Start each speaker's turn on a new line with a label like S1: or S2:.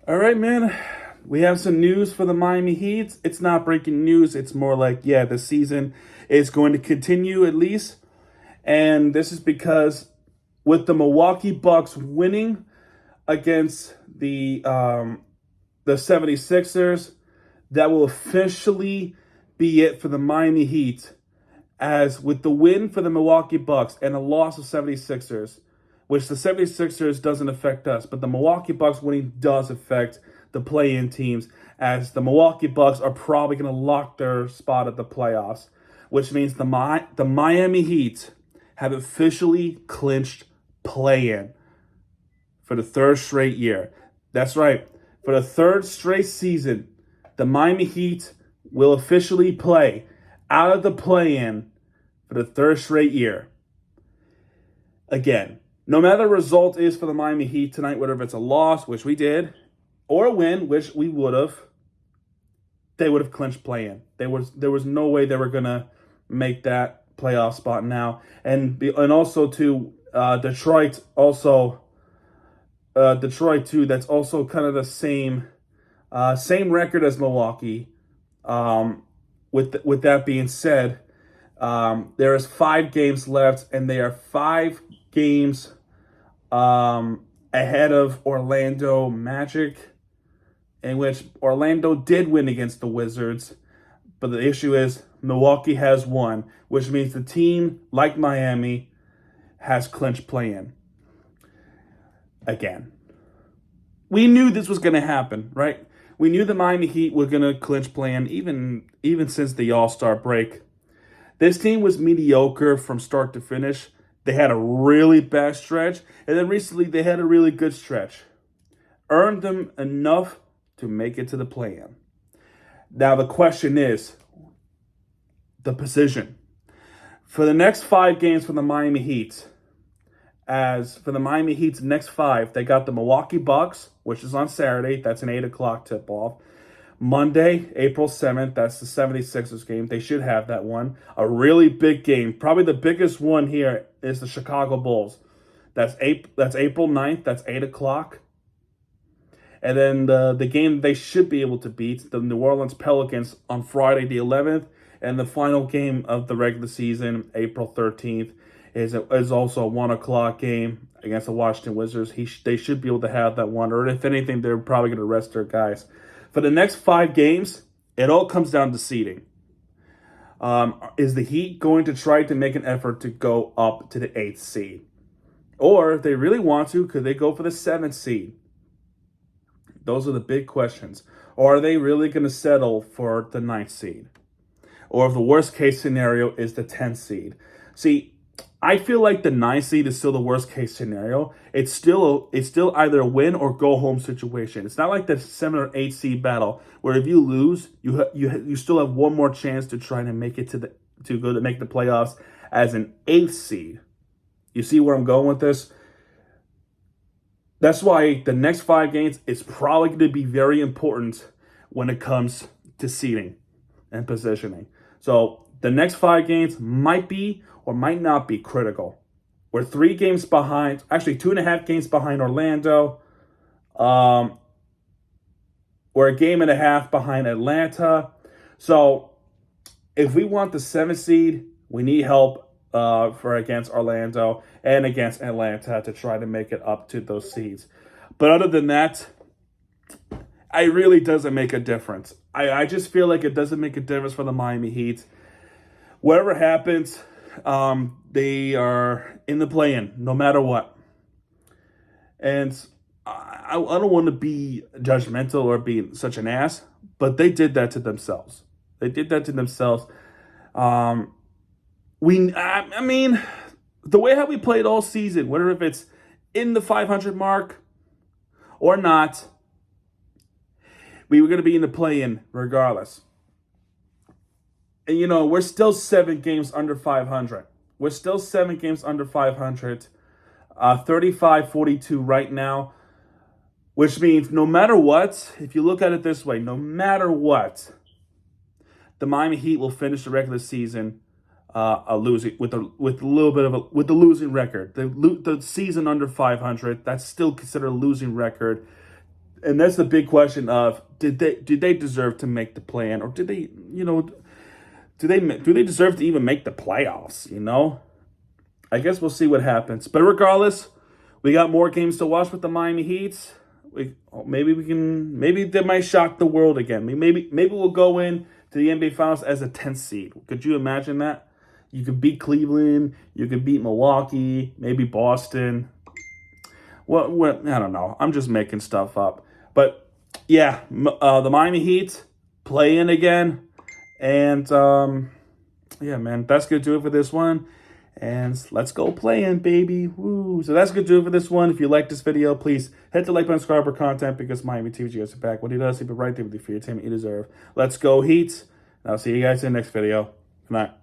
S1: All right, man. We have some news for the Miami Heat. It's not breaking news. It's more like, yeah, the season is going to continue at least. And this is because with the Milwaukee Bucks winning against the 76ers, that will officially be it for the Miami Heat. As with the win for the Milwaukee Bucks and a loss of 76ers, which the 76ers doesn't affect us, but the Milwaukee Bucks winning does affect the play-in teams, as the Milwaukee Bucks are probably going to lock their spot at the playoffs, which means the Miami Heat have officially clinched play-in for the third straight year. That's right. For the third straight season, the Miami Heat will officially play out of the play-in for the third straight year. Again, no matter the result is for the Miami Heat tonight, whether it's a loss, which we did, or a win, which we would have, they would have clinched play-in. There was no way they were gonna make that playoff spot now, and also to Detroit also. Detroit too. That's also kind of the same record as Milwaukee. With that being said, there is 5 games left, and they are 5 games ahead of Orlando Magic, in which Orlando did win against the Wizards. But the issue is Milwaukee has won, which means the team, like Miami, has clinched play-in. Again, we knew this was going to happen, right? We knew the Miami Heat were going to clinch play-in even since the All-Star break. This team was mediocre from start to finish. They had a really bad stretch, and then recently they had a really good stretch. Earned them enough to make it to the play-in. Now the question is the position. For the next 5 games for the Miami Heat, as for the Miami Heat's next 5, they got the Milwaukee Bucks, which is on Saturday. That's an 8 o'clock tip-off. Monday, April 7th, that's the 76ers game. They should have that one. A really big game. Probably the biggest one here is the Chicago Bulls. That's April 9th. That's 8 o'clock. And then the game they should be able to beat, the New Orleans Pelicans, on Friday the 11th. And the final game of the regular season, April 13th, is also a 1 o'clock game against the Washington Wizards. They should be able to have that one. Or if anything, they're probably going to rest their guys. For the next 5 games, it all comes down to seeding. Is the Heat going to try to make an effort to go up to the 8th seed? Or if they really want to, could they go for the 7th seed? Those are the big questions. Or are they really going to settle for the 9th seed? Or if the worst case scenario is the 10th seed? See, I feel like the 9th seed is still the worst case scenario. It's still either a win or go home situation. It's not like the 7 or 8 seed battle where if you lose, you still have one more chance to try to make it to make the playoffs as an 8th seed. You see where I'm going with this? That's why the next 5 games is probably going to be very important when it comes to seeding and positioning. So the next 5 games might be or might not be critical. We're 3 games behind, actually 2.5 games behind Orlando. We're a game and a half behind Atlanta. So if we want the 7th seed, we need help for against Orlando and against Atlanta to try to make it up to those seeds. But other than that, it really doesn't make a difference. I just feel like it doesn't make a difference for the Miami Heat. Whatever happens, they are in the play-in no matter what. And I don't want to be judgmental or be such an ass, but they did that to themselves. They did that to themselves. I mean, the way how we played all season, whether if it's in the 500 mark or not, we were going to be in the play-in regardless. And, we're still 7 games under 500. We're still 7 games under 500. 35-42 right now, which means no matter what, if you look at it this way, no matter what, the Miami Heat will finish the regular season losing with the losing record. The season under 500, that's still considered a losing record. And that's the big question of did they deserve to make the play-in, or did they, do they deserve to even make the playoffs? I guess we'll see what happens. But regardless, we got more games to watch with the Miami Heat. Maybe they might shock the world again. Maybe we'll go in to the NBA Finals as a 10th seed. Could you imagine that? You could beat Cleveland, you could beat Milwaukee, maybe Boston. Well, I don't know. I'm just making stuff up. But yeah, the Miami Heat play in again. And yeah, man, that's going to do it for this one. And let's go playing, baby. Woo. So that's going to do it for this one. If you like this video, please hit the like button, subscribe for content, because Miami TV guys are back. What he does, he put right there with you for your team you deserve. Let's go, Heat. And I'll see you guys in the next video. Good night.